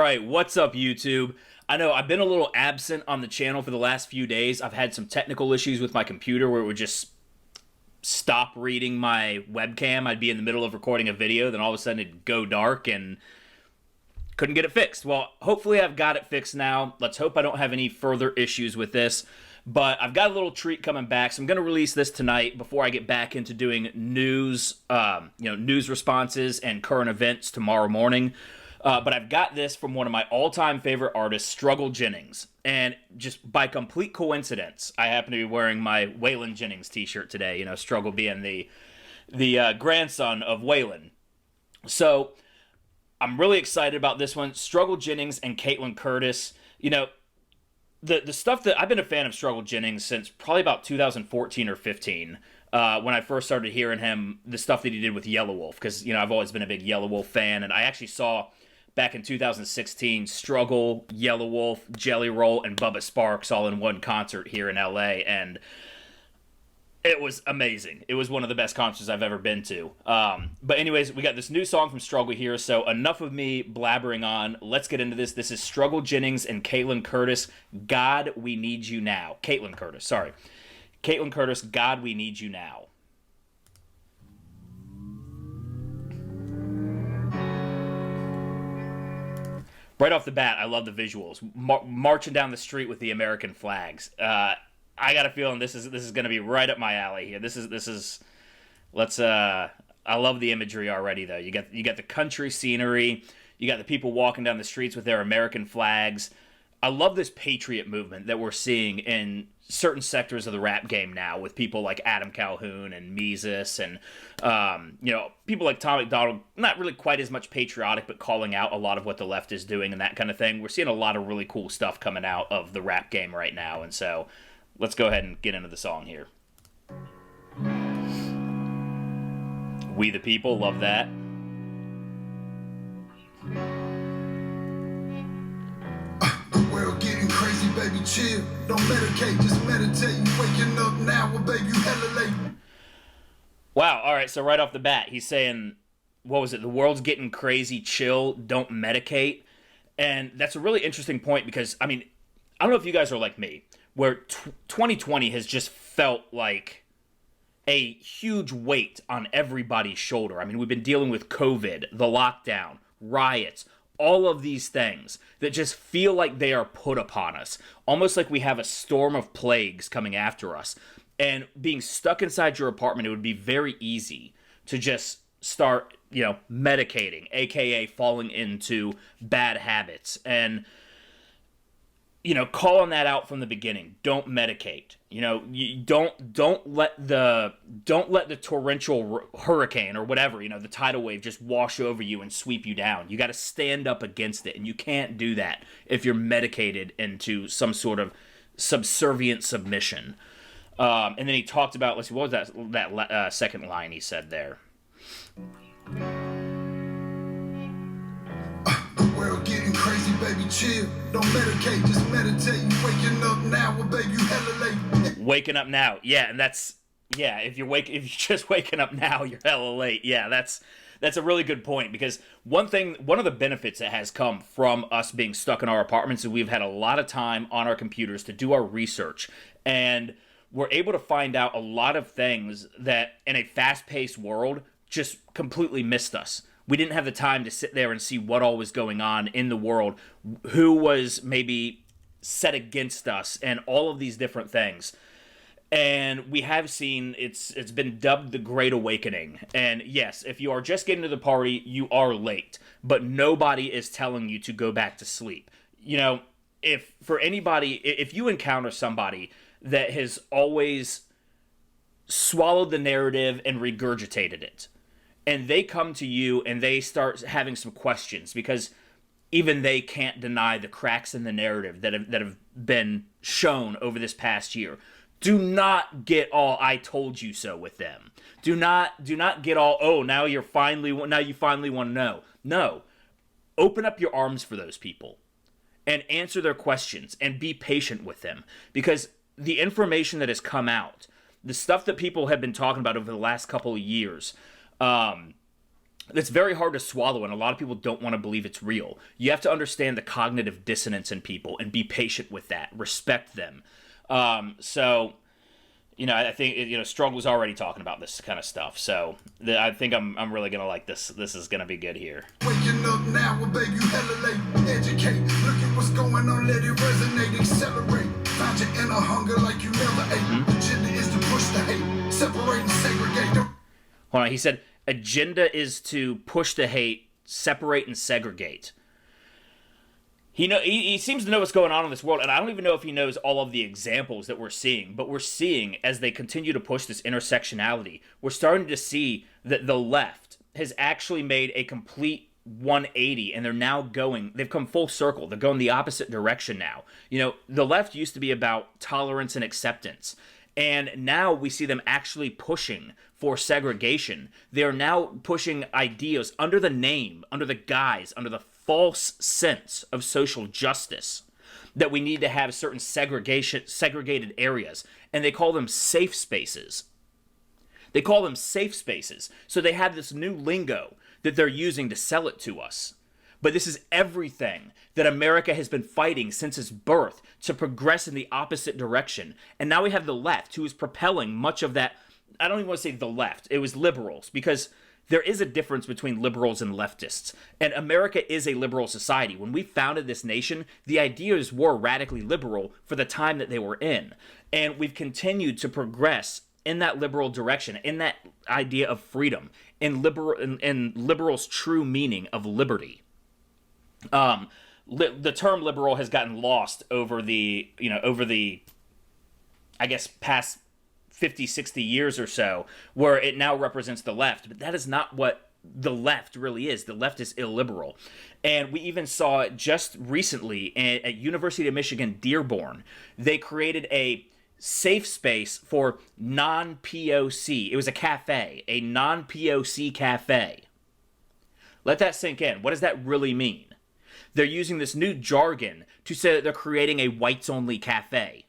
right, what's up, YouTube? I know I've been a little absent on the channel for the last few days. I've had some technical issues with my computer where it would just stop reading my webcam. I'd be in the middle of recording a video, then all of a sudden it'd go dark and couldn't get it fixed. Well, hopefully I've got it fixed now. Let's hope I don't have any further issues with this. But I've got a little treat coming back, so I'm going to release this tonight before I get back into doing news, news responses and current events tomorrow morning. But I've got this from one of my all-time favorite artists, Struggle Jennings. And just by complete coincidence, I happen to be wearing my Waylon Jennings t-shirt today, Struggle being the grandson of Waylon. So I'm really excited about this one. Struggle Jennings and Caitlin Curtis. The stuff that I've been a fan of Struggle Jennings since probably about 2014 or 15. When I first started hearing him, the stuff that he did with Yellow Wolf, because I've always been a big Yellow Wolf fan, and I actually saw back in 2016 Struggle, Yellow Wolf, Jelly Roll, and Bubba Sparks all in one concert here in LA, and it was amazing. It was one of the best concerts I've ever been to. But anyways, we got this new song from Struggle here, so enough of me blabbering on. Let's get into this. This is Struggle Jennings and Caitlin Curtis, God, We Need You Now. Caitlin Curtis, God, We Need You Now. Right off the bat, I love the visuals. Marching down the street with the American flags. I got a feeling this is going to be right up my alley here. I love the imagery already though. You got the country scenery, you got the people walking down the streets with their American flags. I love this patriot movement that we're seeing in certain sectors of the rap game now with people like Adam Calhoun and Meezus and people like Tom McDonald, not really quite as much patriotic, but calling out a lot of what the left is doing and that kind of thing. We're seeing a lot of really cool stuff coming out of the rap game right now, and so let's go ahead and get into the song here. We the People, love that. The world getting crazy, baby, chill. Don't medicate, just meditate. You waking up now, well, baby, you hella late. Wow, alright, so right off the bat, he's saying, what was it? The world's getting crazy, chill, don't medicate. And that's a really interesting point because, I don't know if you guys are like me, where 2020 has just felt like a huge weight on everybody's shoulder. We've been dealing with COVID, the lockdown, riots, all of these things that just feel like they are put upon us. Almost like we have a storm of plagues coming after us. And being stuck inside your apartment, it would be very easy to just start, medicating, aka falling into bad habits. And calling that out from the beginning. Don't medicate. You don't let the torrential hurricane or whatever, the tidal wave just wash over you and sweep you down. You got to stand up against it, and you can't do that if you're medicated into some sort of subservient submission. And then he talked about, let's see, what was that second line he said there? World getting crazy, baby, chill. Don't medicate, just meditate. You waking up now, well, baby, you hella late. Waking up now, yeah, and if you're just waking up now, you're hella late. Yeah, that's a really good point, because one of the benefits that has come from us being stuck in our apartments is we've had a lot of time on our computers to do our research, and we're able to find out a lot of things that in a fast-paced world just completely missed us. We didn't have the time to sit there and see what all was going on in the world, who was maybe set against us, and all of these different things. And we have seen it's been dubbed the Great Awakening. And yes, if you are just getting to the party, you are late. But nobody is telling you to go back to sleep. If you encounter somebody that has always swallowed the narrative and regurgitated it, and they come to you and they start having some questions because even they can't deny the cracks in the narrative that have been shown over this past year. Do not get all "I told you so" with them. Do not get all, "Oh, now you finally want to know." No. Open up your arms for those people and answer their questions and be patient with them, because the information that has come out, the stuff that people have been talking about over the last couple of years, that's very hard to swallow, and a lot of people don't want to believe it's real. You have to understand the cognitive dissonance in people and be patient with that. Respect them. So, you know, I think, you know, Struggle was already talking about this kind of stuff. So I think I'm really going to like this. This is going to be good here. Waking up now, well, baby, you hella late. Educate, look at what's going on, let it resonate, accelerate. Find your inner hunger like you never ate. Agenda is to push the hate, separate and segregate. Hold on, he said, agenda is to push the hate, separate and segregate. He seems to know what's going on in this world, and I don't even know if he knows all of the examples that we're seeing, but we're seeing, as they continue to push this intersectionality, we're starting to see that the left has actually made a complete 180, and they've come full circle. They're going the opposite direction now. You know, the left used to be about tolerance and acceptance, and now we see them actually pushing for segregation. They are now pushing ideas under the name, under the guise, under the false sense of social justice, that we need to have certain segregated areas, and they call them safe spaces. They call them safe spaces. So they have this new lingo that they're using to sell it to us. But this is everything that America has been fighting since its birth, to progress in the opposite direction. And now we have the left, who is propelling much of that. I don't even want to say the left. It was liberals, because there is a difference between liberals and leftists. And America is a liberal society. When we founded this nation, the ideas were radically liberal for the time that they were in. And we've continued to progress in that liberal direction, in that idea of freedom, in liberals' true meaning of liberty. The term liberal has gotten lost over the I guess, past 50, 60 years or so, where it now represents the left. But that is not what the left really is. The left is illiberal. And we even saw it just recently at University of Michigan, Dearborn. They created a safe space for non-POC. It was a cafe, a non-POC cafe. Let that sink in. What does that really mean? They're using this new jargon to say that they're creating a whites-only cafe.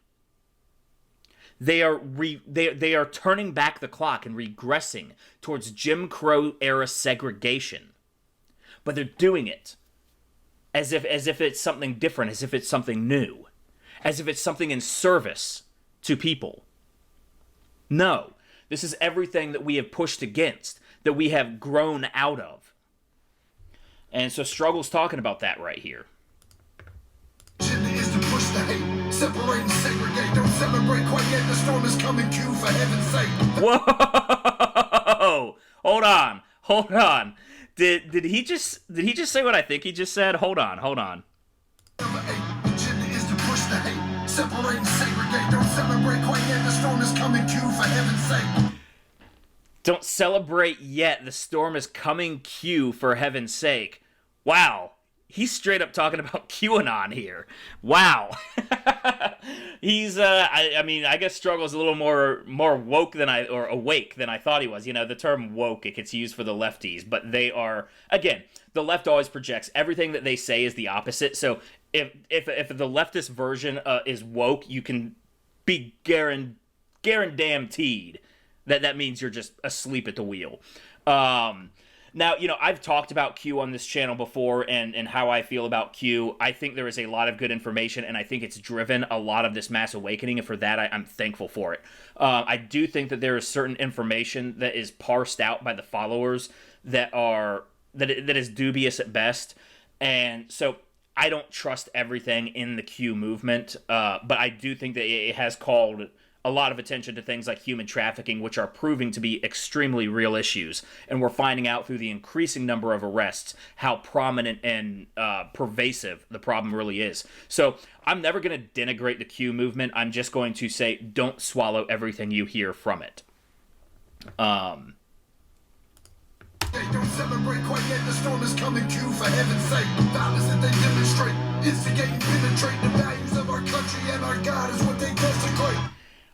They are turning back the clock and regressing towards Jim Crow era segregation, but they're doing it as if it's something different, as if it's something new, as if it's something in service to people. No, this is everything that we have pushed against, that we have grown out of, and so Struggle's talking about that right here. Is to push the hate, separate and segregate. Don't celebrate quite yet. The storm is coming. Q, for heaven's sake. Whoa! Hold on. Did he just say what I think he just said? Hold on. Agenda is to push the hate, separate and segregate. Don't celebrate quite yet. The storm is coming. Q, for heaven's sake. Don't celebrate yet. The storm is coming. Q, for heaven's sake. Wow. He's straight up talking about QAnon here. Wow. He's, I mean, I guess Struggle's a little more woke than awake than I thought he was. You know, the term woke, it gets used for the lefties, but they are, again, the left always projects everything that they say is the opposite. So if the leftist version is woke, you can be guaranteed that means you're just asleep at the wheel. Now, you know, I've talked about Q on this channel before and how I feel about Q. I think there is a lot of good information, and I think it's driven a lot of this mass awakening, and for that, I'm thankful for it. I do think that there is certain information that is parsed out by the followers that is dubious at best, and so I don't trust everything in the Q movement, but I do think that it has called a lot of attention to things like human trafficking, which are proving to be extremely real issues. And we're finding out through the increasing number of arrests how prominent and pervasive the problem really is. So I'm never going to denigrate the Q movement. I'm just going to say, don't swallow everything you hear from it. Don't celebrate quite yet. The storm is coming. Q, for heaven's sake. Violence that they demonstrate, instigate and penetrate the values of our country and our God is what they desecrate.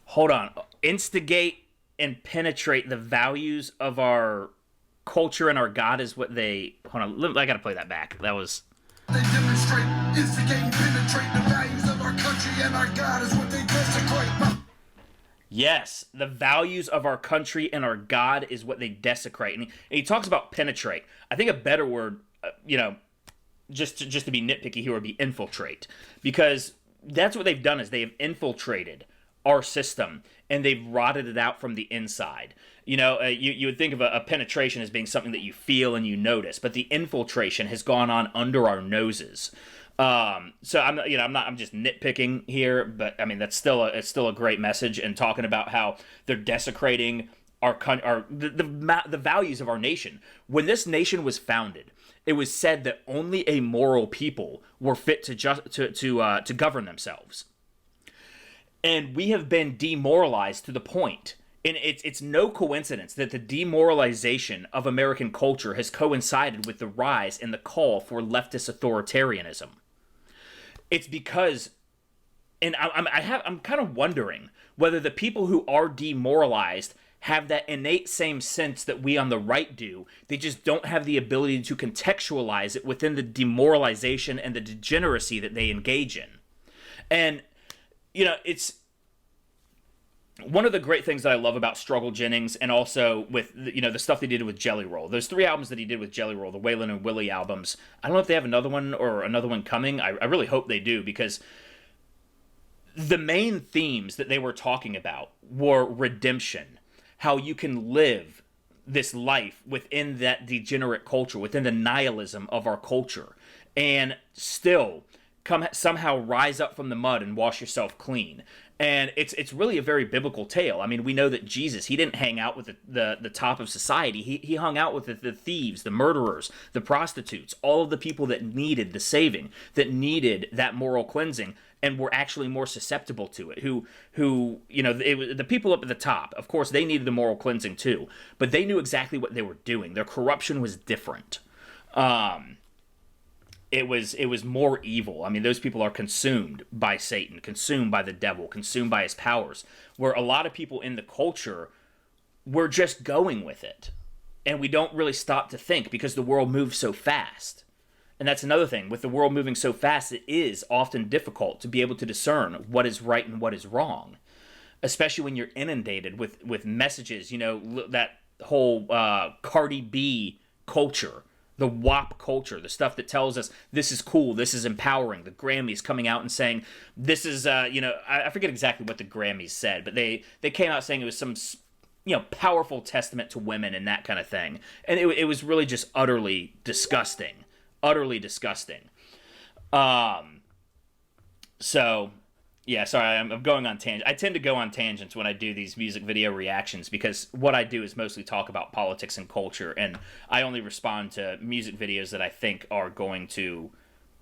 Hold on. Instigate and penetrate the values of our culture and our God is what they... Hold on. I gotta play that back. That was... They demonstrate, instigate and penetrate the values of our country and our God is what they desecrate. Yes, the values of our country and our God is what they desecrate. And he talks about penetrate. I think a better word, just to be nitpicky here, would be infiltrate, because that's what they've done is they have infiltrated our system and they've rotted it out from the inside. You would think of a penetration as being something that you feel and you notice, but the infiltration has gone on under our noses. So I'm just nitpicking here, but I mean it's still a great message, and talking about how they're desecrating the values of our nation. When this nation was founded, it was said that only a moral people were fit to govern themselves, and we have been demoralized to the point. And it's no coincidence that the demoralization of American culture has coincided with the rise in the call for leftist authoritarianism. It's because, and I'm kind of wondering whether the people who are demoralized have that innate same sense that we on the right do. They just don't have the ability to contextualize it within the demoralization and the degeneracy that they engage in. And, it's one of the great things that I love about Struggle Jennings, and also with the stuff they did with Jelly Roll. Those 3 albums that he did with Jelly Roll, the Waylon and Willie albums. I don't know if they have another one coming. I really hope they do, because the main themes that they were talking about were redemption, how you can live this life within that degenerate culture, within the nihilism of our culture, and still somehow rise up from the mud and wash yourself clean. And it's really a very biblical tale. I mean, we know that Jesus, he didn't hang out with the top of society. He hung out with the thieves, the murderers, the prostitutes, all of the people that needed the saving, that needed that moral cleansing, and were actually more susceptible to it. The people up at the top, of course, they needed the moral cleansing too, but they knew exactly what they were doing. Their corruption was different. It was more evil. I mean, those people are consumed by Satan, consumed by the devil, consumed by his powers, where a lot of people in the culture were just going with it. And we don't really stop to think, because the world moves so fast. And that's another thing. With the world moving so fast, it is often difficult to be able to discern what is right and what is wrong, especially when you're inundated with messages, that whole Cardi B culture, the WAP culture, the stuff that tells us this is cool, this is empowering. The Grammys coming out and saying this is, I forget exactly what the Grammys said, but they came out saying it was some, powerful testament to women and that kind of thing. And it was really just utterly disgusting. Utterly disgusting. So, yeah, sorry, I'm going on tangents. I tend to go on tangents when I do these music video reactions, because what I do is mostly talk about politics and culture, and I only respond to music videos that I think are going to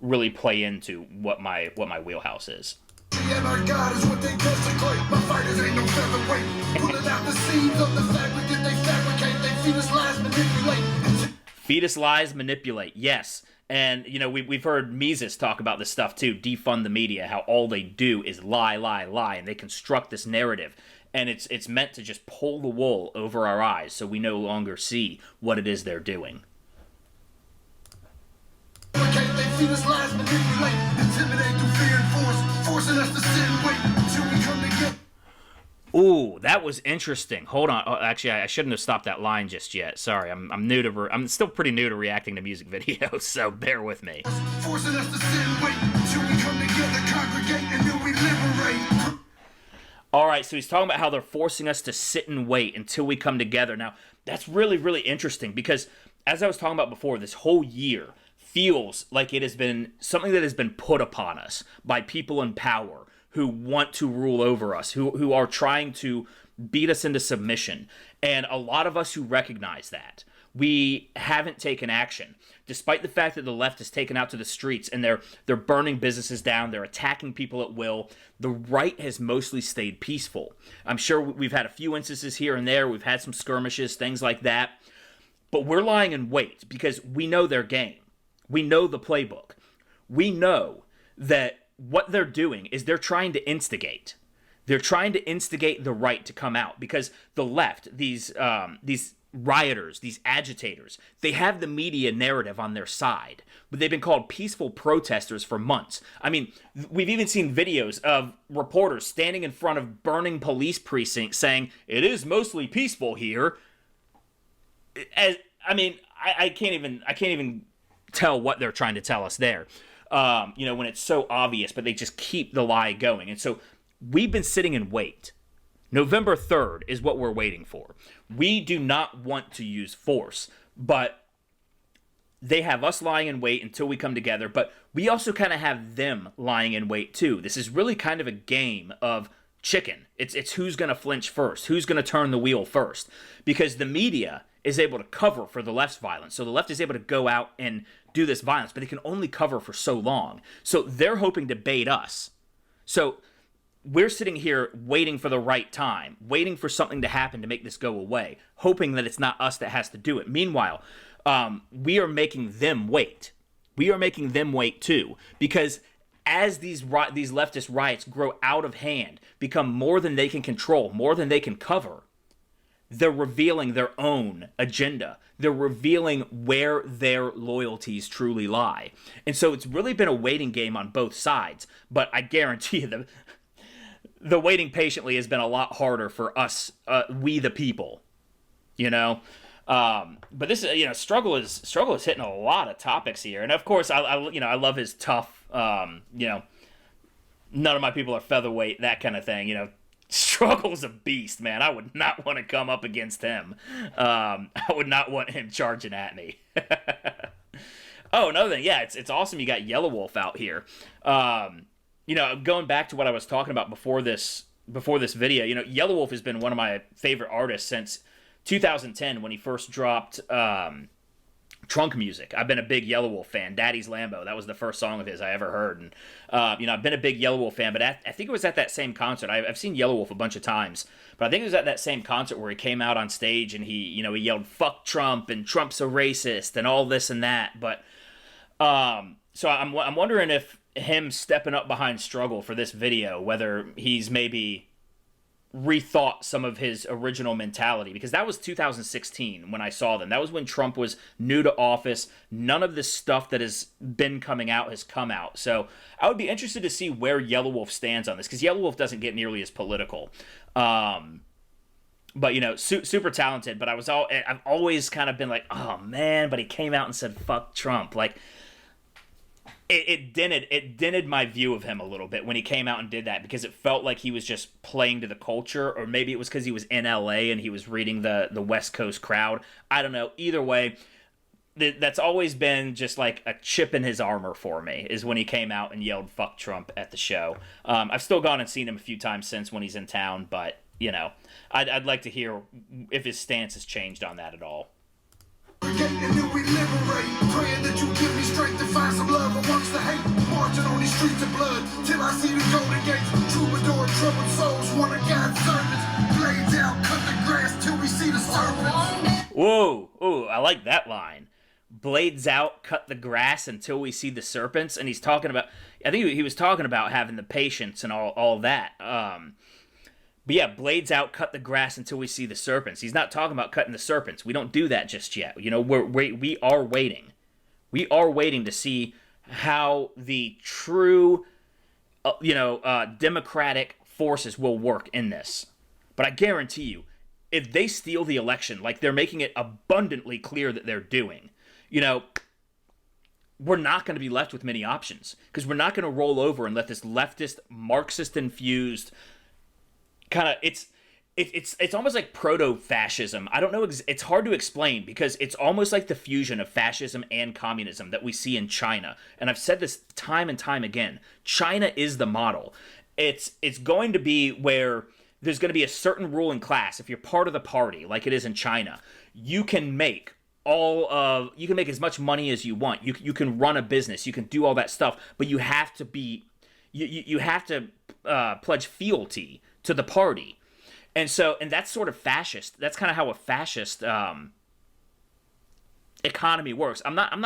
really play into what my wheelhouse is. And our God is what they desecrate. My fighters ain't no featherweight. Pulling out the seams of the fabric that they fabricate. They feed us lies, manipulate. Feed us lies, manipulate. Yes. And, we've heard Mises talk about this stuff too, defund the media, how all they do is lie, lie, lie, and they construct this narrative. And it's meant to just pull the wool over our eyes so we no longer see what it is they're doing. They feed us lies, manipulate, intimidate through fear and force, forcing us to sit and wait until we come together. Ooh, that was interesting. Hold on. Oh, actually, I shouldn't have stopped that line just yet. Sorry, I'm new to. I'm still pretty new to reacting to music videos, so bear with me. Forcing us to sit and wait until we come together, congregate, and then we liberate. All right, so he's talking about how they're forcing us to sit and wait until we come together. Now, that's really, really interesting, because as I was talking about before, this whole year feels like it has been something that has been put upon us by people in power who want to rule over us, who are trying to beat us into submission. And a lot of us who recognize that, we haven't taken action. Despite the fact that the left has taken out to the streets and they're burning businesses down, they're attacking people at will, the right has mostly stayed peaceful. I'm sure we've had a few instances here and there, we've had some skirmishes, things like that, but we're lying in wait because we know their game. We know the playbook. We know that what they're doing is they're trying to instigate. They're trying to instigate the right to come out, because the left, these rioters, these agitators, they have the media narrative on their side, but they've been called peaceful protesters for months. I mean, we've even seen videos of reporters standing in front of burning police precincts saying, it is mostly peaceful here. I can't even tell what they're trying to tell us there. When it's so obvious, but they just keep the lie going. And so we've been sitting in wait. November 3rd is what we're waiting for. We do not want to use force, but they have us lying in wait until we come together, but we also kind of have them lying in wait too. This is really kind of a game of chicken. It's who's going to flinch first, who's going to turn the wheel first, because the media is able to cover for the left's violence. So the left is able to go out and do this violence, but they can only cover for so long. So they're hoping to bait us. So we're sitting here waiting for the right time, waiting for something to happen to make this go away, hoping that it's not us that has to do it. Meanwhile, we are making them wait. We are making them wait too, because as these leftist riots grow out of hand, become more than they can control, more than they can cover, they're revealing their own agenda. They're revealing where their loyalties truly lie. And so it's really been a waiting game on both sides, but I guarantee you the waiting patiently has been a lot harder for us, we the people, But this is, Struggle is hitting a lot of topics here, and of course, I love his tough, none of my people are featherweight, that kind of thing. Struggle's a beast, man. I would not want to come up against him. I would not want him charging at me. Oh, another thing, yeah, it's awesome. You got Yellow Wolf out here. Going back to what I was talking about before this video, Yellow Wolf has been one of my favorite artists since 2010 when he first dropped Trunk Music. I've been a big Yellow Wolf fan. Daddy's Lambo, that was the first song of his I ever heard. And, I've been a big Yellow Wolf fan, but I think it was at that same concert. I've seen Yellow Wolf a bunch of times, but I think it was at that same concert where he came out on stage and he yelled, "Fuck Trump," and "Trump's a racist," and all this and that. But, so I'm wondering if him stepping up behind Struggle for this video, whether he's maybe rethought some of his original mentality, because that was 2016 when I saw them. That was when Trump was new to office. None of this stuff that has been coming out has come out. So I would be interested to see where Yellow Wolf stands on this, because Yellow Wolf doesn't get nearly as political. But super talented. But I've always kind of been like, oh man, but he came out and said fuck Trump. Like, It dented my view of him a little bit when he came out and did that, because it felt like he was just playing to the culture, or maybe it was because he was in LA and he was reading the West Coast crowd. I don't know. Either way, that's always been just like a chip in his armor for me, is when he came out and yelled "fuck Trump" at the show. I've still gone and seen him a few times since when he's in town, but I'd like to hear if his stance has changed on that at all. And then we liberate, praying that you give me strength to find some love amongst the hate. Marching on these streets of blood till I see the golden gates. Troubadour, troubled souls, one of God's servants. Blades out, cut the grass till we see the serpents. Whoa, I like that line. Blades out, cut the grass until we see the serpents. And he's talking about, I think he was talking about having the patience and all that. But yeah, blades out, cut the grass until we see the serpents. He's not talking about cutting the serpents. We don't do that just yet. We are waiting. We are waiting to see how the true, democratic forces will work in this. But I guarantee you, if they steal the election, like they're making it abundantly clear that they're doing, we're not going to be left with many options, because we're not going to roll over and let this leftist, Marxist-infused kind of, it's almost like proto-fascism. I don't know, it's hard to explain, because it's almost like the fusion of fascism and communism that we see in China. And I've said this time and time again. China is the model. It's going to be where there's going to be a certain ruling class. If you're part of the party, like it is in China, you can make as much money as you want. You can run a business. You can do all that stuff, but you have to be, you have to pledge fealty to the party. And that's sort of fascist. That's kind of how a fascist economy works. I'm not an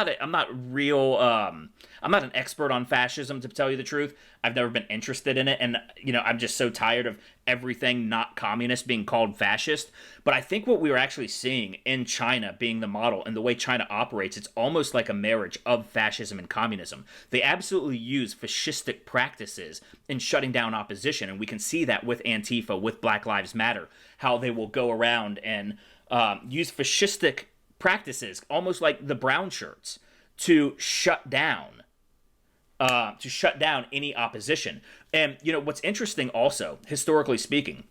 expert on fascism, to tell you the truth. I've never been interested in it, and I'm just so tired of everything not communist being called fascist. But I think what we were actually seeing in China being the model and the way China operates, it's almost like a marriage of fascism and communism. They absolutely use fascistic practices in shutting down opposition, and we can see that with Antifa, with Black Lives Matter, how they will go around and use fascistic practices, almost like the brown shirts, to shut down any opposition. And what's interesting also, historically speaking,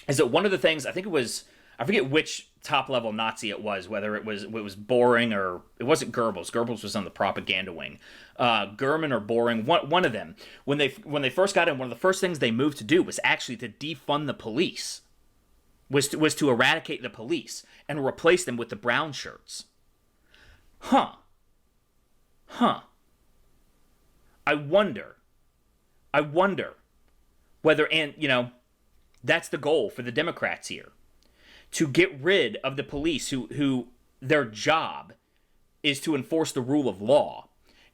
is that one of the things, I forget which top level Nazi it was, whether it was Boring, or it wasn't Goebbels. Goebbels was on the propaganda wing. Gurman or Boring, one of them. When they first got in, one of the first things they moved to do was actually to defund the police. Was to eradicate the police and replace them with the brown shirts. Huh. I wonder whether, and that's the goal for the Democrats here, to get rid of the police who their job is to enforce the rule of law,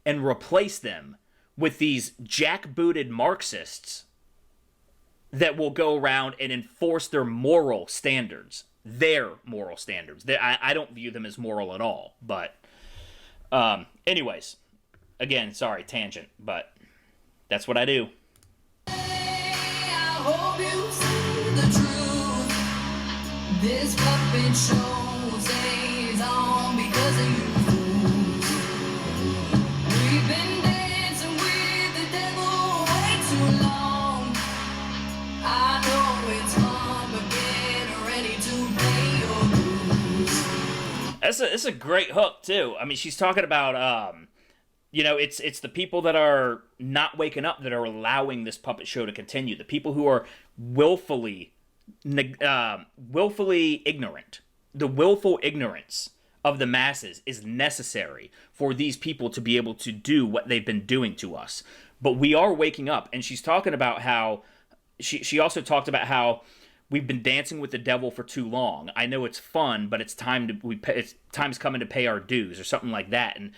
and replace them with these jackbooted Marxists that will go around and enforce their moral standards. I don't view them as moral at all. But anyways, again, sorry, tangent, but that's what I do. I hope you see the truth. This puppet show stays on because of you fools. We've been dancing with the devil way too long. I know it's fun, but get ready to pay your dues. It's a great hook too. I mean, she's talking about it's the people that are not waking up that are allowing this puppet show to continue. The people who are willfully ignorant. The willful ignorance of the masses is necessary for these people to be able to do what they've been doing to us. But we are waking up, and she's talking about how she also talked about how we've been dancing with the devil for too long. I know it's fun, but it's time's coming to pay our dues, or something like that. And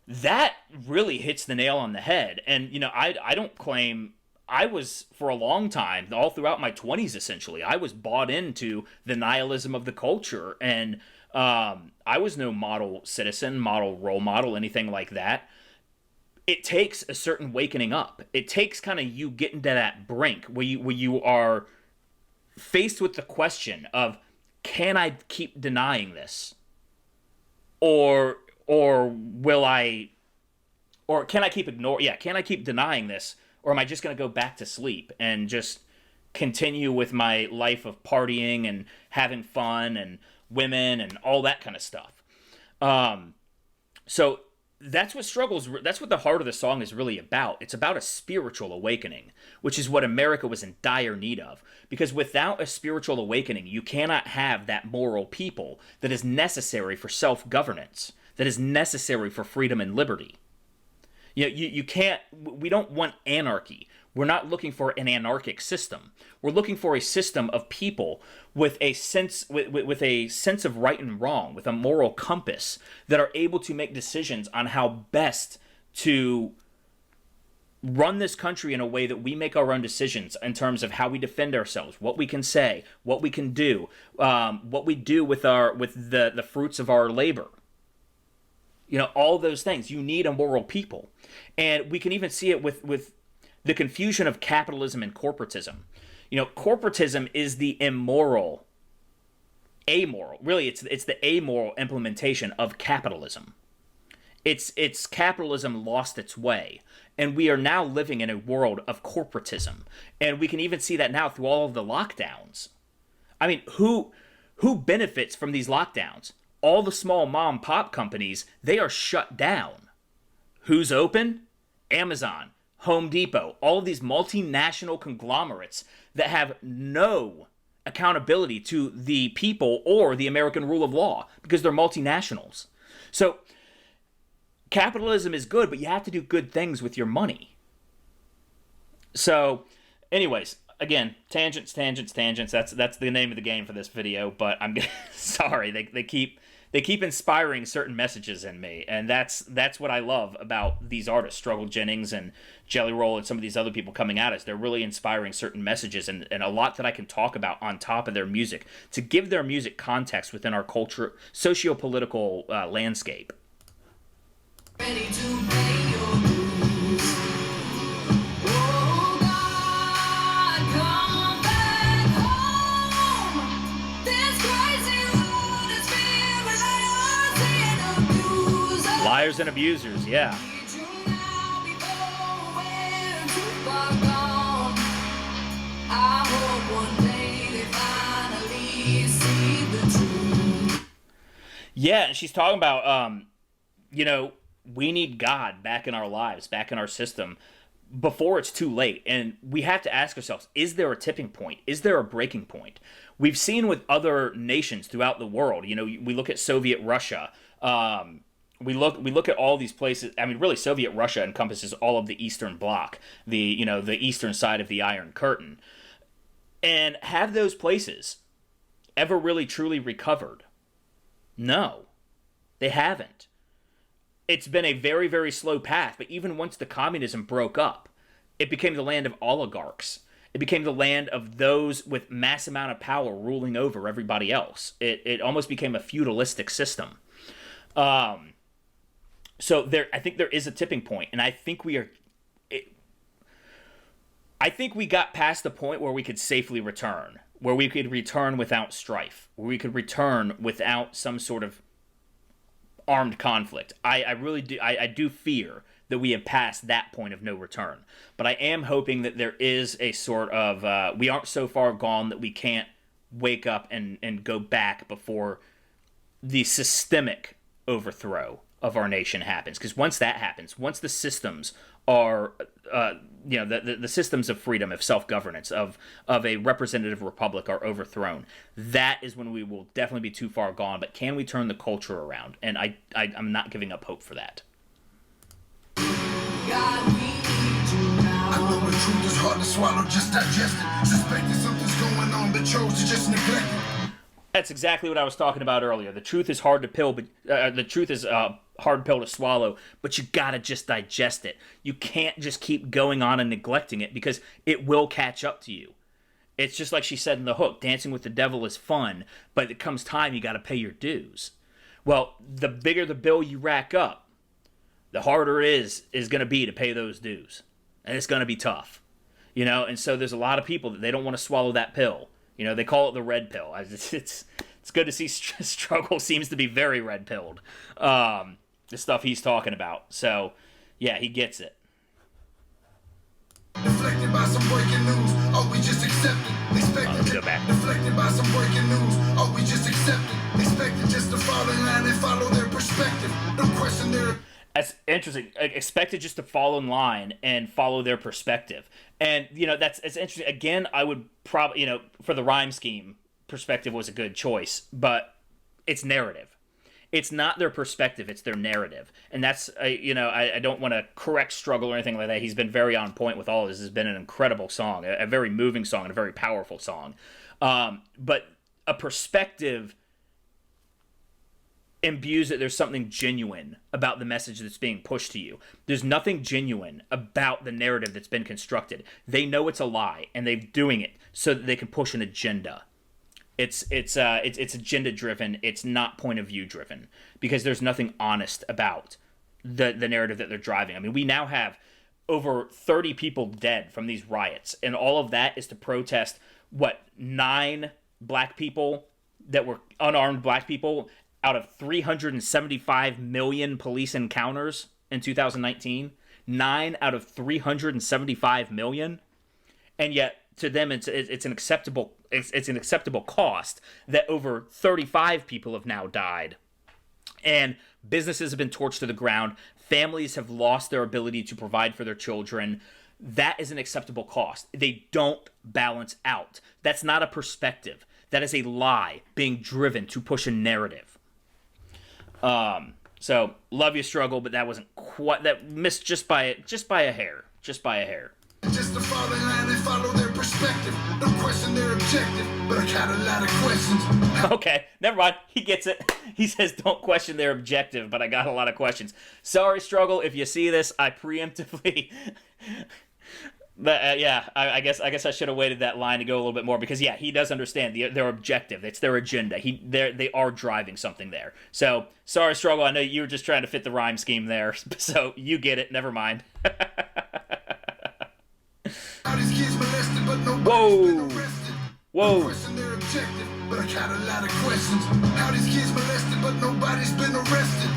that really hits the nail on the head. And I don't claim, I was, for a long time, all throughout my 20s essentially, I was bought into the nihilism of the culture, and I was no model citizen, model role model, anything like that. It takes a certain wakening up. It takes kind of you getting to that brink where you are faced with the question of, can I keep denying this? Or will I, or can I keep can I keep denying this? Or am I just going to go back to sleep and just continue with my life of partying and having fun and women and all that kind of stuff? So that's what the heart of the song is really about. It's about a spiritual awakening, which is what America was in dire need of. Because without a spiritual awakening, you cannot have that moral people that is necessary for self-governance, that is necessary for freedom and liberty. You can't, we don't want anarchy. We're not looking for an anarchic system. We're looking for a system of people with a sense of right and wrong, with a moral compass, that are able to make decisions on how best to run this country in a way that we make our own decisions in terms of how we defend ourselves, what we can say, what we can do, what we do with the fruits of our labor. All those things. You need a moral people. And we can even see it with the confusion of capitalism and corporatism. Corporatism is the amoral, really it's the amoral implementation of capitalism. It's capitalism lost its way, and we are now living in a world of corporatism. And we can even see that now through all of the lockdowns. I mean, who benefits from these lockdowns? All the small mom pop companies, they are shut down. Who's open? Amazon, Home Depot, all of these multinational conglomerates that have no accountability to the people or the American rule of law because they're multinationals. So capitalism is good, but you have to do good things with your money. So anyways, again, tangents. That's the name of the game for this video, but I'm sorry, they keep they keep inspiring certain messages in me, and that's what I love about these artists, Struggle Jennings and Jelly Roll and some of these other people coming at us. They're really inspiring certain messages and a lot that I can talk about on top of their music to give their music context within our culture, socio-political landscape. Ready to pay your dues. Oh God, come back home. This crazy world is filled with liars and abusers. Liars and abusers, yeah. Need you now before we're too far gone. I hope one day they finally see the truth. Yeah, and she's talking about, you know, we need God back in our lives, back in our system, before it's too late. And we have to ask ourselves, is there a tipping point? Is there a breaking point? We've seen with other nations throughout the world. You know, we look at Soviet Russia. We look at all these places. I mean, really, Soviet Russia encompasses all of the Eastern Bloc, the eastern side of the Iron Curtain. And have those places ever really truly recovered? No, they haven't. It's been a very, very slow path, but even once the communism broke up, it became the land of oligarchs. It became the land of those with mass amount of power ruling over everybody else. It almost became a feudalistic system. So I think there is a tipping point, and I think we got past the point where we could safely return, where we could return without strife, where we could return without some sort of armed conflict. I really do. I do fear that we have passed that point of no return. But I am hoping that there is a sort of we aren't so far gone that we can't wake up and go back before the systemic overthrow of our nation happens. Because once that happens, once the systems are the systems of freedom, of self-governance, of a representative republic are overthrown, that is when we will definitely be too far gone. But can we turn the culture around? And I'm not giving up hope for that. God, we need you now. I know the truth is hard to swallow, just digest it. Suspecting something's going on, but chose to just neglect it. That's exactly what I was talking about earlier. The truth is hard to pill, but the truth is hard pill to swallow, but you gotta just digest it. You can't just keep going on and neglecting it because it will catch up to you. It's just like she said in the hook, dancing with the devil is fun, but it comes time you gotta pay your dues. Well, the bigger the bill you rack up, the harder it is gonna be to pay those dues. And it's gonna be tough. You know, and so there's a lot of people that they don't want to swallow that pill. You know, they call it the red pill. It's good to see Struggle seems to be very red-pilled. The stuff he's talking about. So, yeah, he gets it. Deflected by some breaking news, or we just accepted. Let me go back. Deflected by some breaking news, or we just accepted. Expected just to fall in line and follow their perspective. No question there. That's interesting. Expected just to fall in line and follow their perspective. And, you know, it's interesting. Again, I would probably, you know, for the rhyme scheme, perspective was a good choice, but it's narrative. It's not their perspective, it's their narrative. And that's, I don't want to correct Struggle or anything like that. He's been very on point with all of this. It's been an incredible song, a very moving song, and a very powerful song. But a perspective imbues that there's something genuine about the message that's being pushed to you. There's nothing genuine about the narrative that's been constructed. They know it's a lie, and they're doing it so that they can push an agenda. It's agenda driven. It's not point of view driven, because there's nothing honest about the narrative that they're driving. I mean, we now have over 30 people dead from these riots, and all of that is to protest 9 black people that were unarmed black people out of 375 million police encounters in 2019. 9 out of 375 million, and yet to them it's an acceptable cost that over 35 people have now died, and businesses have been torched to the ground. Families have lost their ability to provide for their children. That is an acceptable cost. They don't balance out. That's not a perspective. That is a lie being driven to push a narrative. So love you, Struggle, but that wasn't quite, that missed just by a hair. Just to fall in line and follow their perspective. perspective. Don't question their objective, but I got a lot of questions. Okay, never mind. He gets it. He says, don't question their objective, but I got a lot of questions. Sorry, Struggle, if you see this, I preemptively... But I guess I should have waited that line to go a little bit more, because yeah, he does understand their objective. It's their agenda. They are driving something there. So sorry, Struggle. I know you were just trying to fit the rhyme scheme there. So you get it. Never mind. Whoa. Whoa. Question their objective, but I got a lot of questions. How these kids molested, but nobody's been arrested.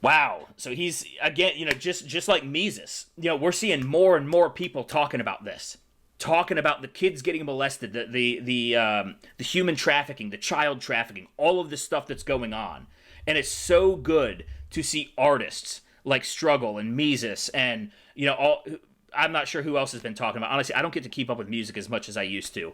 Wow. So he's, again, just like Mises, we're seeing more and more people talking about this, talking about the kids getting molested, the human trafficking, the child trafficking, all of this stuff that's going on. And it's so good to see artists like Struggle and Mises and, I'm not sure who else has been talking about. Honestly, I don't get to keep up with music as much as I used to.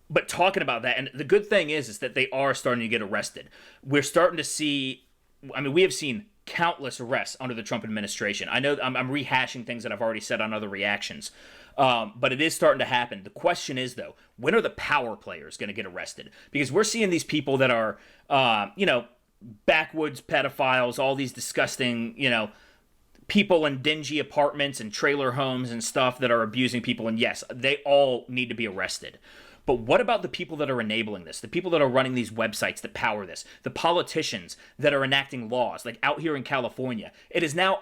But talking about that, and the good thing is that they are starting to get arrested. We're starting to see, we have seen countless arrests under the Trump administration. I know I'm rehashing things that I've already said on other reactions, but it is starting to happen. The question is, though, when are the power players going to get arrested? Because we're seeing these people that are, backwoods pedophiles, all these disgusting, people in dingy apartments and trailer homes and stuff that are abusing people. And yes, they all need to be arrested. But what about the people that are enabling this? The people that are running these websites that power this? The politicians that are enacting laws, like out here in California. It is now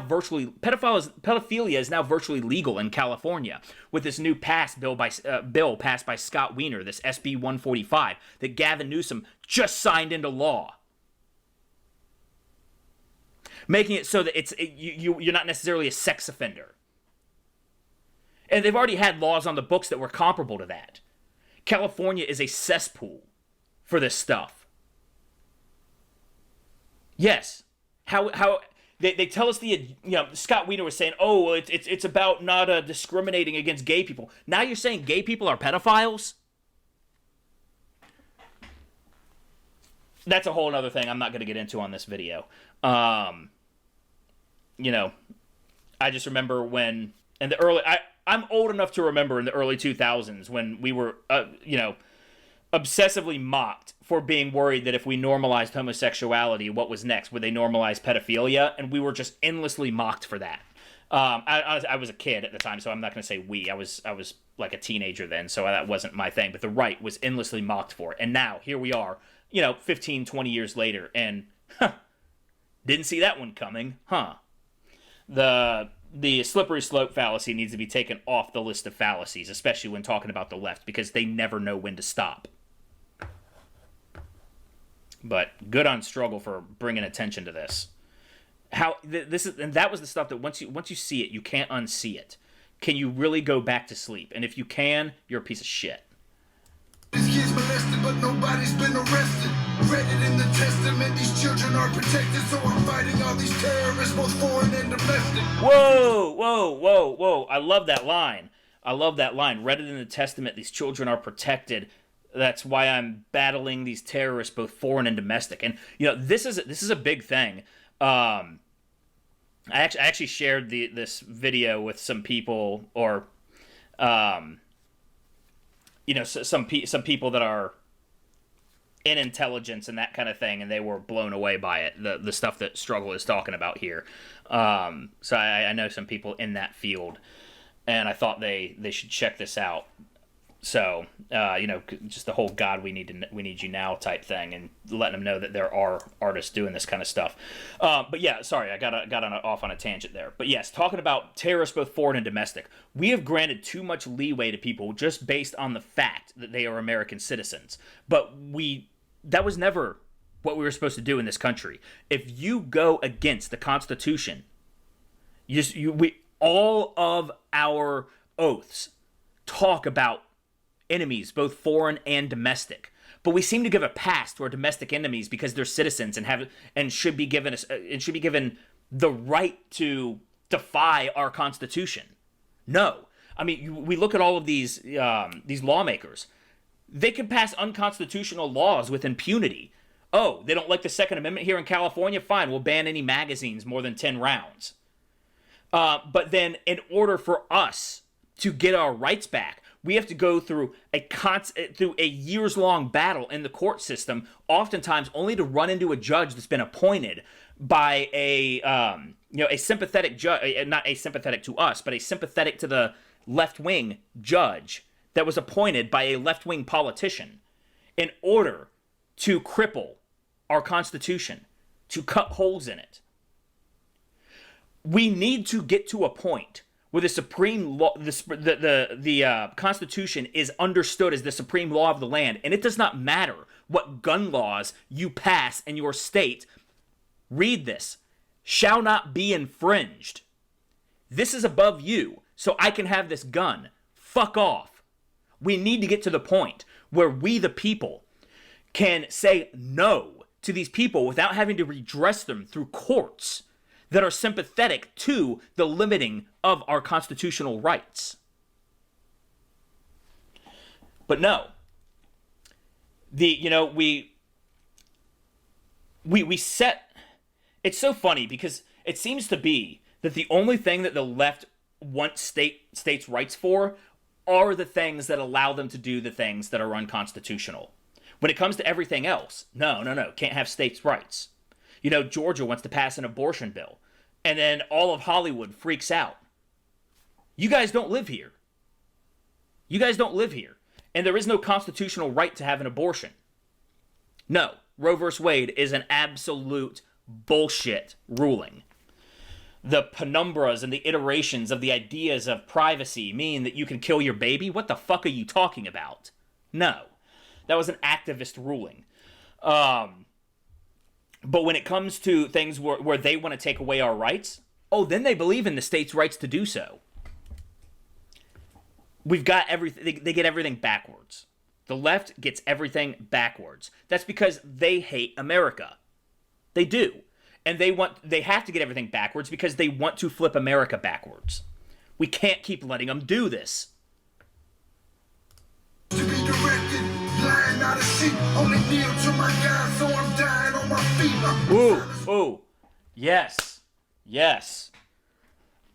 virtually, pedophilia is now virtually legal in California with this new bill passed by Scott Wiener, this SB 145, that Gavin Newsom just signed into law. Making it so that you're not necessarily a sex offender. And they've already had laws on the books that were comparable to that. California is a cesspool for this stuff. Yes. How they tell us Scott Wiener was saying, oh, it's about not discriminating against gay people. Now you're saying gay people are pedophiles? That's a whole other thing I'm not going to get into on this video. I just remember when in the early... I'm old enough to remember in the early 2000s when we were, obsessively mocked for being worried that if we normalized homosexuality, what was next? Would they normalize pedophilia? And we were just endlessly mocked for that. I was a kid at the time, so I'm not going to say we. I was like a teenager then, so that wasn't my thing. But the right was endlessly mocked for it. And now, here we are, 15, 20 years later, and didn't see that one coming, huh? The slippery slope fallacy needs to be taken off the list of fallacies, especially when talking about the left, because they never know when to stop. But good on Struggle for bringing attention to this. That was the stuff that once you see it, you can't unsee it. Can you really go back to sleep? And if you can, you're a piece of shit. These kids molested, but nobody's been arrested. Read it in the testament, these children are protected, so I'm fighting all these terrorists, both foreign and domestic. Whoa. I love that line. Read it in the testament, these children are protected. That's why I'm battling these terrorists, both foreign and domestic. And, this is a big thing. I actually shared this video with some people, or, some people that are in intelligence and that kind of thing, and they were blown away by it, the stuff that Struggle is talking about here. So I know some people in that field, and I thought they should check this out. So, just the whole God, we need you now type thing, and letting them know that there are artists doing this kind of stuff. But yeah, sorry, I got off on a tangent there. But yes, talking about terrorists, both foreign and domestic, we have granted too much leeway to people just based on the fact that they are American citizens. But that was never what we were supposed to do in this country. If you go against the Constitution, all of our oaths talk about enemies, both foreign and domestic. But we seem to give a pass to our domestic enemies because they're citizens and should be given the right to defy our Constitution. No, we look at all of these lawmakers. They can pass unconstitutional laws with impunity. Oh, they don't like the Second Amendment here in California? Fine, we'll ban any magazines more than 10 rounds. But then in order for us to get our rights back, we have to go through a years-long battle in the court system, oftentimes only to run into a judge that's been appointed by a sympathetic judge, not a sympathetic to us, but a sympathetic to the left-wing judge that was appointed by a left-wing politician in order to cripple our Constitution, to cut holes in it. We need to get to a point where the supreme law, the Constitution is understood as the supreme law of the land, and it does not matter what gun laws you pass in your state. Read this. Shall not be infringed. This is above you, so I can have this gun. Fuck off. We need to get to the point where we, the people, can say no to these people without having to redress them through courts that are sympathetic to the limiting of our constitutional rights. But no. We set... It's so funny because it seems to be that the only thing that the left wants states' rights for are the things that allow them to do the things that are unconstitutional. When it comes to everything else, no, can't have states' rights. Georgia wants to pass an abortion bill, and then all of Hollywood freaks out. You guys don't live here. And there is no constitutional right to have an abortion. No, Roe v. Wade is an absolute bullshit ruling. The penumbras and the iterations of the ideas of privacy mean that you can kill your baby? What the fuck are you talking about? No. That was an activist ruling. But when it comes to things where they want to take away our rights, then they believe in the state's rights to do so. We've got everything. They get everything backwards. The left gets everything backwards. That's because they hate America. They do. And they have to get everything backwards because they want to flip America backwards. We can't keep letting them do this. To be directed, lying not a sheep, only kneel to my God, so I'm dying on my feet. Ooh. Yes.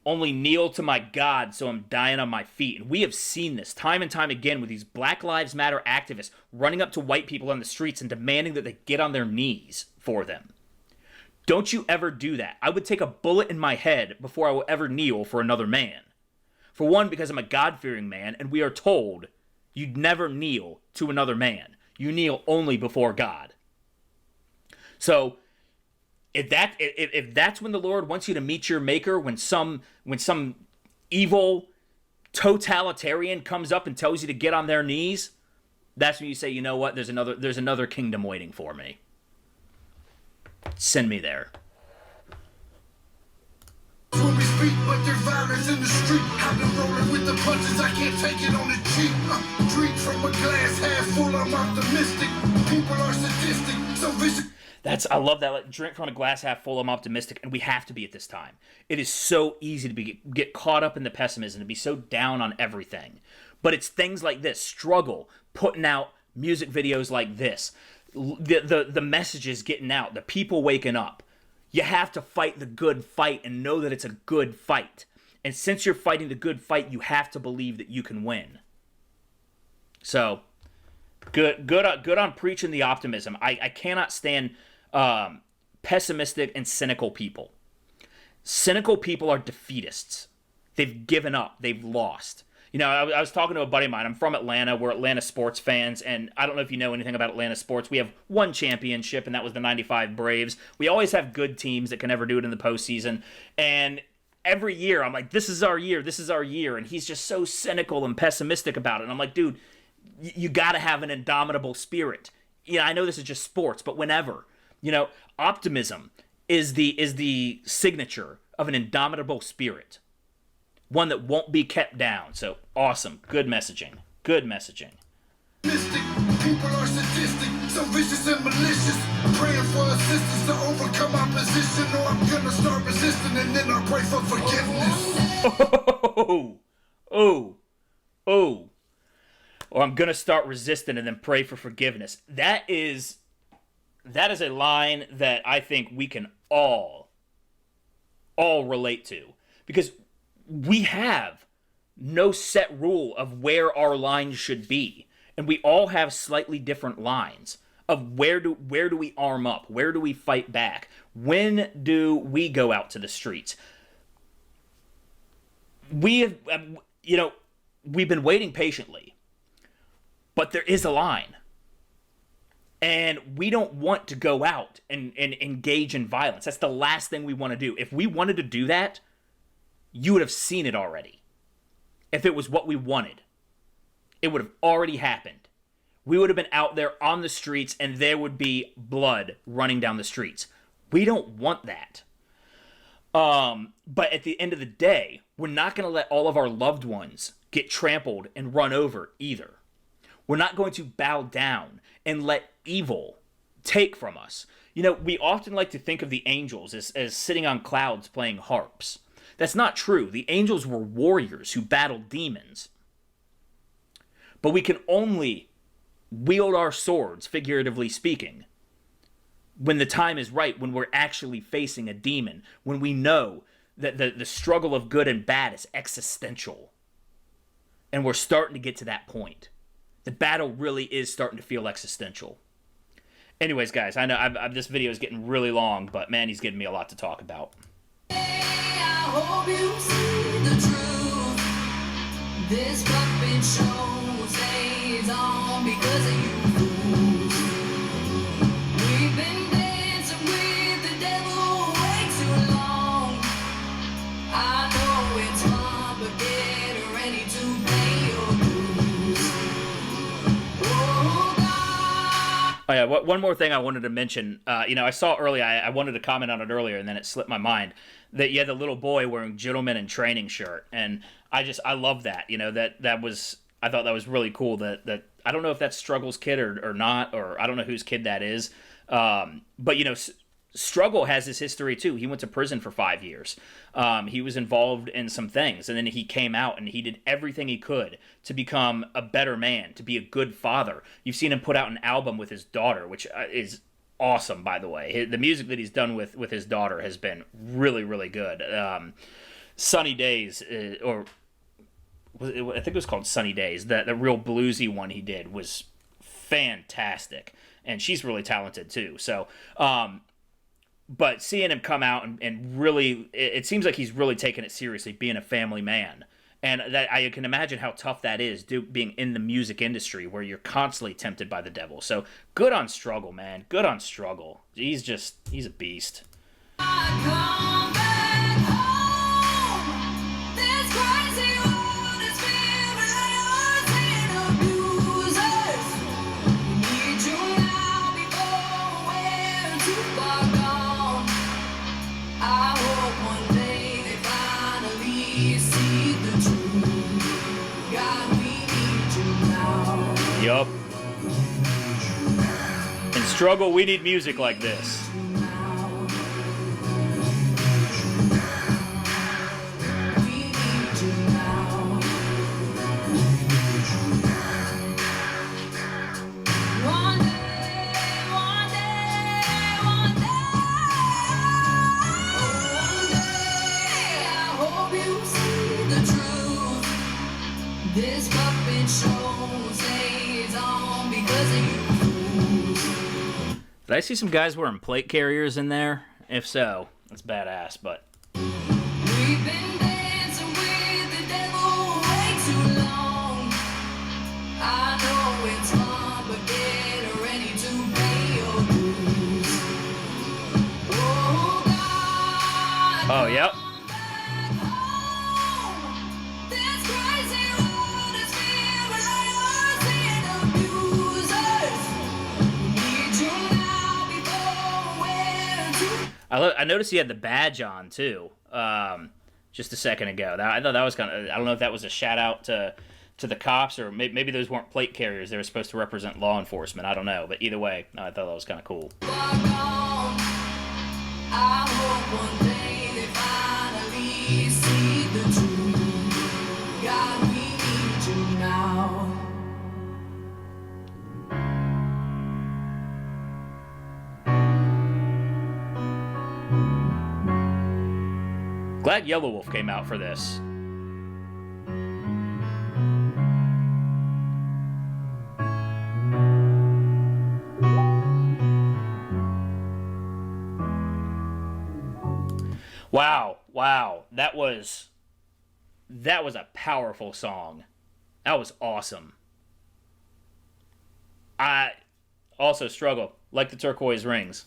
Only kneel to my God, so I'm dying on my feet. And we have seen this time and time again with these Black Lives Matter activists running up to white people on the streets and demanding that they get on their knees for them. Don't you ever do that. I would take a bullet in my head before I will ever kneel for another man. For one, because I'm a God-fearing man, and we are told you'd never kneel to another man. You kneel only before God. So, if that's when the Lord wants you to meet your maker, when some evil totalitarian comes up and tells you to get on their knees, that's when you say, you know what, there's another kingdom waiting for me. Send me there. When we speak, but there's violence in the street. I've been rolling with the punches, I can't take it on the cheap. Drink from a glass half full, I'm optimistic. People are sadistic, so vicious. I love that. Like, drink from a glass half full, I'm optimistic, and we have to be at this time. It is so easy to get caught up in the pessimism, to be so down on everything. But it's things like this, Struggle, putting out music videos like this, the messages getting out, the people waking up. You have to fight the good fight and know that it's a good fight. And since you're fighting the good fight, you have to believe that you can win. So, good on preaching the optimism. I cannot stand pessimistic and cynical people. Cynical people are defeatists. They've given up. They've lost. I was talking to a buddy of mine. I'm from Atlanta. We're Atlanta sports fans, and I don't know if you know anything about Atlanta sports. We have one championship, and that was the 95 Braves. We always have good teams that can never do it in the postseason, and every year I'm like, this is our year, and he's just so cynical and pessimistic about it, and I'm like, dude, you got to have an indomitable spirit. I know this is just sports, but whenever, optimism is the signature of an indomitable spirit. One that won't be kept down. So, awesome. Good messaging. People are sadistic, so vicious and malicious. Praying for assistance to overcome opposition, or I'm gonna start resisting and then I'll pray for forgiveness. Or I'm gonna start resisting and then pray for forgiveness. That is a line that I think we can all relate to. because we have no set rule of where our lines should be, and we all have slightly different lines of where do we arm up, where do we fight back, when do we go out to the streets. We have, we've been waiting patiently, but there is a line. And we don't want to go out and engage in violence. That's the last thing we want to do. If we wanted to do that, you would have seen it already. If it was what we wanted, it would have already happened. We would have been out there on the streets and there would be blood running down the streets. We don't want that. But at the end of the day, we're not going to let all of our loved ones get trampled and run over either. We're not going to bow down and let evil take from us. We often like to think of the angels as sitting on clouds playing harps. That's not true. The angels were warriors who battled demons. But we can only wield our swords, figuratively speaking, when the time is right, when we're actually facing a demon, when we know that the struggle of good and bad is existential. And we're starting to get to that point. The battle really is starting to feel existential. Anyways, guys, I know this video is getting really long, but man, he's giving me a lot to talk about. I hope you see the truth. This puppet show stays on because of you fools. We've been dancing with the devil way too long. I know it's fun, but get ready to pay your dues. Oh, God. Oh yeah, one more thing I wanted to mention. I saw earlier, I wanted to comment on it earlier, and then it slipped my mind. That you had the little boy wearing gentleman in training shirt, and I love that. I thought that was really cool. That I don't know if that's Struggle's kid or not, or I don't know whose kid that is. But Struggle has his history too. He went to prison for 5 years. He was involved in some things, and then he came out and he did everything he could to become a better man, to be a good father. You've seen him put out an album with his daughter, which is awesome, by the way. The music that he's done with his daughter has been really, really good. Sunny Days, I think it was called Sunny Days. The real bluesy one he did was fantastic, and she's really talented too. So, but seeing him come out and really, it seems like he's really taking it seriously, being a family man. And that I can imagine how tough that is, being in the music industry where you're constantly tempted by the devil. So good on Struggle, man. Good on Struggle. He's a beast. I come back home. This crazy world is filled with liars and abusers. Need you now before we're too far gone. I hope one day they finally see the truth. God, we need you now. Yup. In Struggle, we need music like this. This puppet show stays on because of you fools. Did I see some guys wearing plate carriers in there? If so, that's badass, but... We've been dancing with the devil way too long. I know it's fun, but get ready to pay your dues. Oh, God. Oh, yep. Come back home. This crazy world is filled with liars and abusers. Need you now before we're too. I noticed he had the badge on, too, just a second ago. I thought that was kind of... I don't know if that was a shout-out to the cops, or maybe those weren't plate carriers. They were supposed to represent law enforcement. I don't know. But either way, I thought that was kind of cool. I hope one day they finally see the truth. God, we need you now. Glad Yellow Wolf came out for this. Wow, that was a powerful song. That was awesome. I also Struggle, like the turquoise rings.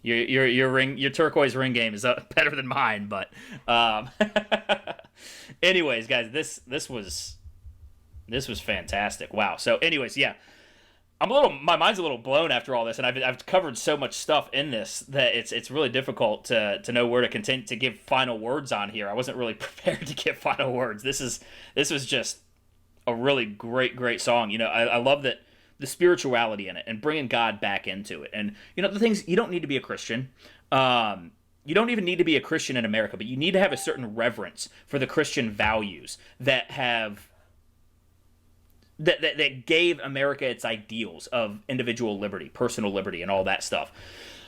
Your turquoise ring game is better than mine, but anyways, guys, this was fantastic. Wow. So anyways, yeah. My mind's a little blown after all this, and I've covered so much stuff in this that it's really difficult to know where to continue to give final words on here. I wasn't really prepared to give final words. This was just a really great song. You know, I love that the spirituality in it and bringing God back into it. And you know, the things, you don't need to be a Christian. You don't even need to be a Christian in America, but you need to have a certain reverence for the Christian values that have that gave America its ideals of individual liberty, personal liberty, and all that stuff.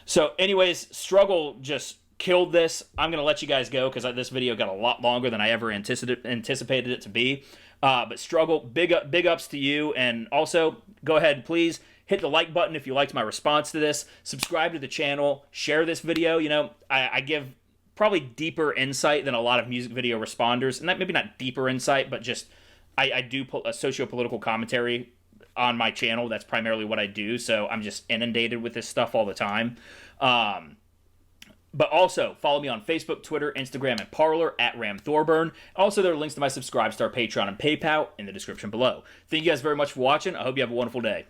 So anyways, Struggle just killed this. I'm going to let you guys go because this video got a lot longer than I ever anticipated it to be. But Struggle, big ups to you. And also, go ahead, please hit the like button if you liked my response to this. Subscribe to the channel. Share this video. You know, I give probably deeper insight than a lot of music video responders. And that maybe not deeper insight, but just I do a socio-political commentary on my channel. That's primarily what I do. So I'm just inundated with this stuff all the time. But also, follow me on Facebook, Twitter, Instagram, and Parler at Ram Thorburn. Also, there are links to my Subscribe Star, Patreon, and PayPal in the description below. Thank you guys very much for watching. I hope you have a wonderful day.